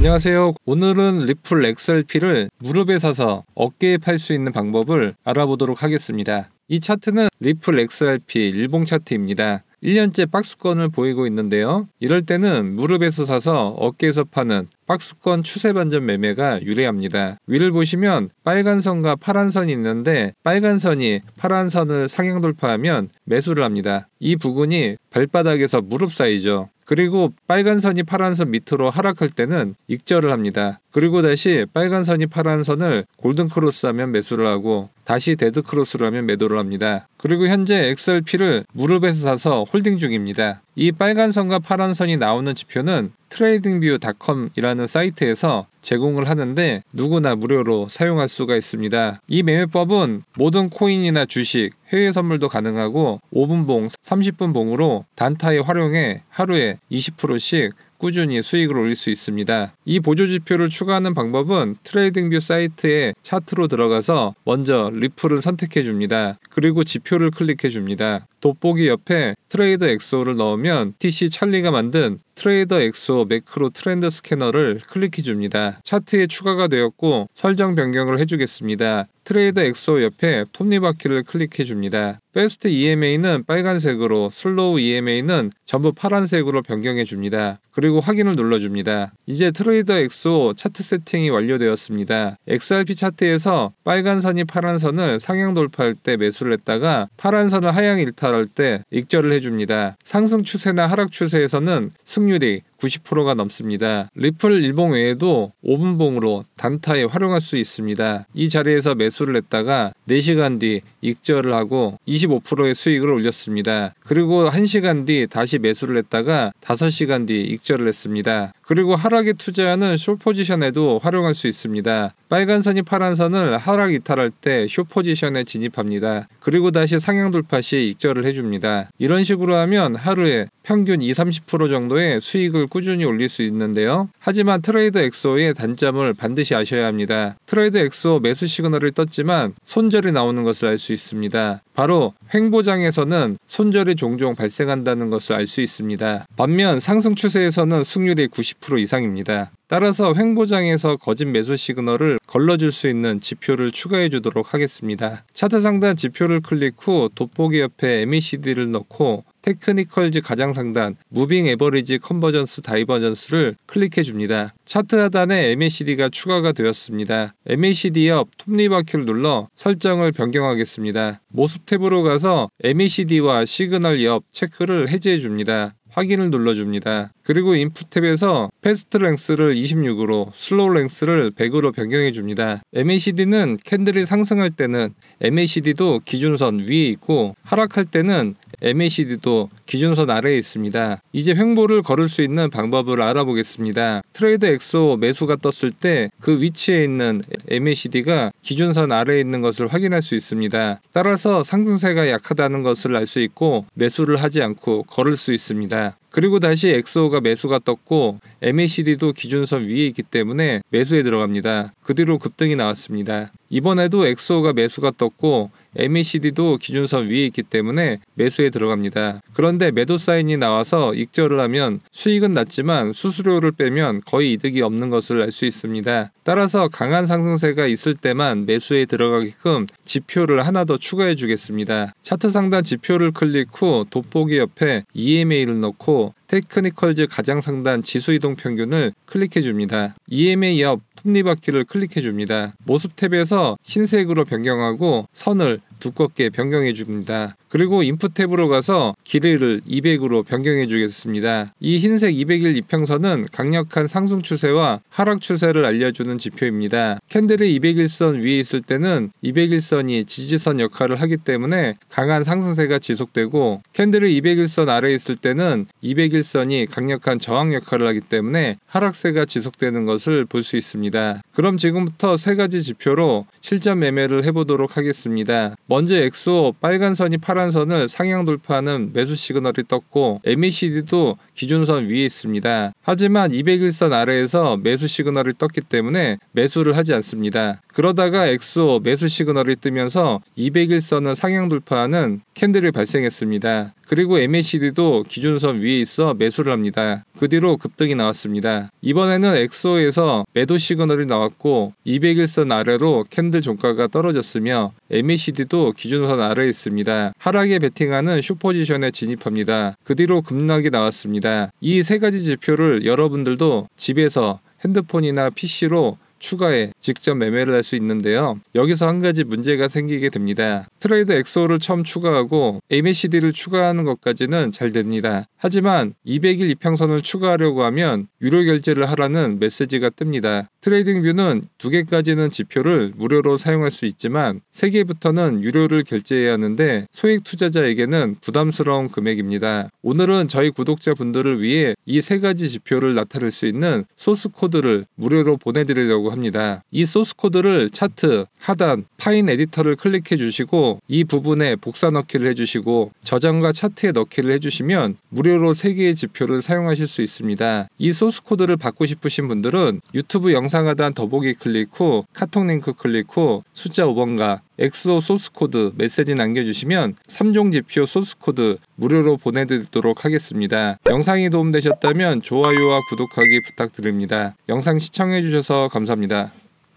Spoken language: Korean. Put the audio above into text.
안녕하세요. 오늘은 리플 XRP를 무릎에 사서 어깨에 팔 수 있는 방법을 알아보도록 하겠습니다. 이 차트는 리플 XRP 일봉 차트입니다. 1년째 박스권을 보이고 있는데요. 이럴 때는 무릎에서 사서 어깨에서 파는 박스권 추세 반전 매매가 유리합니다. 위를 보시면 빨간 선과 파란 선이 있는데 빨간 선이 파란 선을 상향 돌파하면 매수를 합니다. 이 부분이 발바닥에서 무릎 사이죠. 그리고 빨간 선이 파란 선 밑으로 하락할 때는 익절을 합니다. 그리고 다시 빨간 선이 파란 선을 골든 크로스 하면 매수를 하고 다시 데드 크로스를 하면 매도를 합니다. 그리고 현재 XRP를 무릎에서 사서 홀딩 중입니다. 이 빨간 선과 파란 선이 나오는 지표는 tradingview.com이라는 사이트에서 제공을 하는데 누구나 무료로 사용할 수가 있습니다. 이 매매법은 모든 코인이나 주식, 해외 선물도 가능하고 5분봉, 30분봉으로 단타에 활용해 하루에 20%씩 꾸준히 수익을 올릴 수 있습니다. 이 보조지표를 추가하는 방법은 트레이딩뷰 사이트에 차트로 들어가서 먼저 리플을 선택해 줍니다. 그리고 지표를 클릭해 줍니다. 돋보기 옆에 트레이더 엑소를 넣으면 TC 찰리가 만든 트레이더 엑소 매크로 트렌드 스캐너를 클릭해 줍니다. 차트에 추가가 되었고 설정 변경을 해주겠습니다. 트레이더 엑소 옆에 톱니바퀴를 클릭해 줍니다. 패스트 EMA는 빨간색으로, 슬로우 EMA는 전부 파란색으로 변경해 줍니다. 그리고 확인을 눌러줍니다. 이제 트레이더 엑소 차트 세팅이 완료되었습니다. XRP 차트에서 빨간 선이 파란 선을 상향 돌파할 때 매수를 했다가 파란 선을 하향 일탈할 때 익절을 해줍니다. 상승 추세나 하락 추세에서는 승률이 90%가 넘습니다. 리플 일봉 외에도 5분봉으로 단타에 활용할 수 있습니다. 이 자리에서 매수를 했다가 4시간 뒤 익절을 하고 25%의 수익을 올렸습니다. 그리고 1시간 뒤 다시 매수를 했다가 5시간 뒤 익절을 했습니다. 그리고 하락에 투자하는 숏 포지션에도 활용할 수 있습니다. 빨간 선이 파란 선을 하락 이탈할 때 숏 포지션에 진입합니다. 그리고 다시 상향 돌파 시 익절을 해줍니다. 이런 식으로 하면 하루에 평균 20-30% 정도의 수익을 꾸준히 올릴 수 있는데요. 하지만 트레이더 엑소의 단점을 반드시 아셔야 합니다. 트레이더 엑소 매수 시그널이 떴지만 손절이 나오는 것을 알 수 있습니다. 바로 횡보장에서는 손절이 종종 발생한다는 것을 알 수 있습니다. 반면 상승 추세에서는 승률이 90% 이상입니다. 따라서 횡보장에서 거짓 매수 시그널을 걸러줄 수 있는 지표를 추가해 주도록 하겠습니다. 차트 상단 지표를 클릭 후 돋보기 옆에 MACD를 넣고 테크니컬즈 가장 상단 무빙 에버리지 컨버전스 다이버전스를 클릭해 줍니다. 차트 하단에 MACD가 추가가 되었습니다. MACD 옆 톱니바퀴를 눌러 설정을 변경하겠습니다. 모습 탭으로 가서 MACD와 시그널 옆 체크를 해제해 줍니다. 확인을 눌러줍니다. 그리고 인풋 탭에서 패스트 랭스를 26으로 슬로우 랭스를 100으로 변경해 줍니다. MACD는 캔들이 상승할 때는 MACD도 기준선 위에 있고 하락할 때는 MACD도 기준선 아래에 있습니다. 이제 횡보를 걸을 수 있는 방법을 알아보겠습니다. 트레이더 엑소 매수가 떴을 때 그 위치에 있는 MACD가 기준선 아래에 있는 것을 확인할 수 있습니다. 따라서 상승세가 약하다는 것을 알 수 있고 매수를 하지 않고 걸을 수 있습니다. 그리고 다시 엑소가 매수가 떴고 MACD도 기준선 위에 있기 때문에 매수에 들어갑니다. 그 뒤로 급등이 나왔습니다. 이번에도 엑소가 매수가 떴고 MACD도 기준선 위에 있기 때문에 매수에 들어갑니다. 그런데 매도 사인이 나와서 익절을 하면 수익은 났지만 수수료를 빼면 거의 이득이 없는 것을 알 수 있습니다. 따라서 강한 상승세가 있을 때만 매수에 들어가게끔 지표를 하나 더 추가해 주겠습니다. 차트 상단 지표를 클릭 후 돋보기 옆에 EMA를 넣고 테크니컬즈 가장 상단 지수 이동 평균을 클릭해 줍니다. EMA 옆 톱니바퀴를 클릭해 줍니다. 모습 탭에서 흰색으로 변경하고 선을 두껍게 변경해 줍니다. 그리고 인풋 탭으로 가서 길이를 200으로 변경해 주겠습니다. 이 흰색 200일 이평선은 강력한 상승 추세와 하락 추세를 알려주는 지표입니다. 캔들이 200일선 위에 있을 때는 200일선이 지지선 역할을 하기 때문에 강한 상승세가 지속되고 캔들이 200일선 아래에 있을 때는 200일선이 강력한 저항 역할을 하기 때문에 하락세가 지속되는 것을 볼 수 있습니다. 그럼 지금부터 세 가지 지표로 실전 매매를 해보도록 하겠습니다. 먼저 엑소 빨간 선이 파란 선을 상향 돌파하는 매수 시그널이 떴고 MACD도 기준선 위에 있습니다. 하지만 200일선 아래에서 매수 시그널이 떴기 때문에 매수를 하지 않습니다. 그러다가 엑소 매수 시그널이 뜨면서 200일선을 상향 돌파하는 캔들이 발생했습니다. 그리고 MACD도 기준선 위에 있어 매수를 합니다. 그 뒤로 급등이 나왔습니다. 이번에는 엑소에서 매도 시그널이 나왔고 200일선 아래로 캔들 종가가 떨어졌으며 MACD도 기준선 아래에 있습니다. 하락에 베팅하는 숏포지션에 진입합니다. 그 뒤로 급락이 나왔습니다. 이 세 가지 지표를 여러분들도 집에서 핸드폰이나 PC로 추가해 직접 매매를 할 수 있는데요. 여기서 한 가지 문제가 생기게 됩니다. 트레이드 엑소를 처음 추가하고 MACD를 추가하는 것까지는 잘 됩니다. 하지만 200일 이평선을 추가하려고 하면 유료 결제를 하라는 메시지가 뜹니다. 트레이딩뷰는 2개까지는 지표를 무료로 사용할 수 있지만 3개부터는 유료를 결제해야 하는데 소액 투자자에게는 부담스러운 금액입니다. 오늘은 저희 구독자분들을 위해 이 3가지 지표를 나타낼 수 있는 소스 코드를 무료로 보내드리려고 합니다. 이 소스 코드를 차트, 하단, 파인 에디터를 클릭해 주시고 이 부분에 복사 넣기를 해주시고 저장과 차트에 넣기를 해주시면 무료로 3개의 지표를 사용하실 수 있습니다. 이 소스 코드를 받고 싶으신 분들은 유튜브 영상 하단 더보기 클릭 후 카톡 링크 클릭 후 숫자 5번과 엑소 소스 코드 메시지 남겨주시면 3종 지표 소스 코드 무료로 보내드리도록 하겠습니다. 영상이 도움되셨다면 좋아요와 구독하기 부탁드립니다. 영상 시청해주셔서 감사합니다.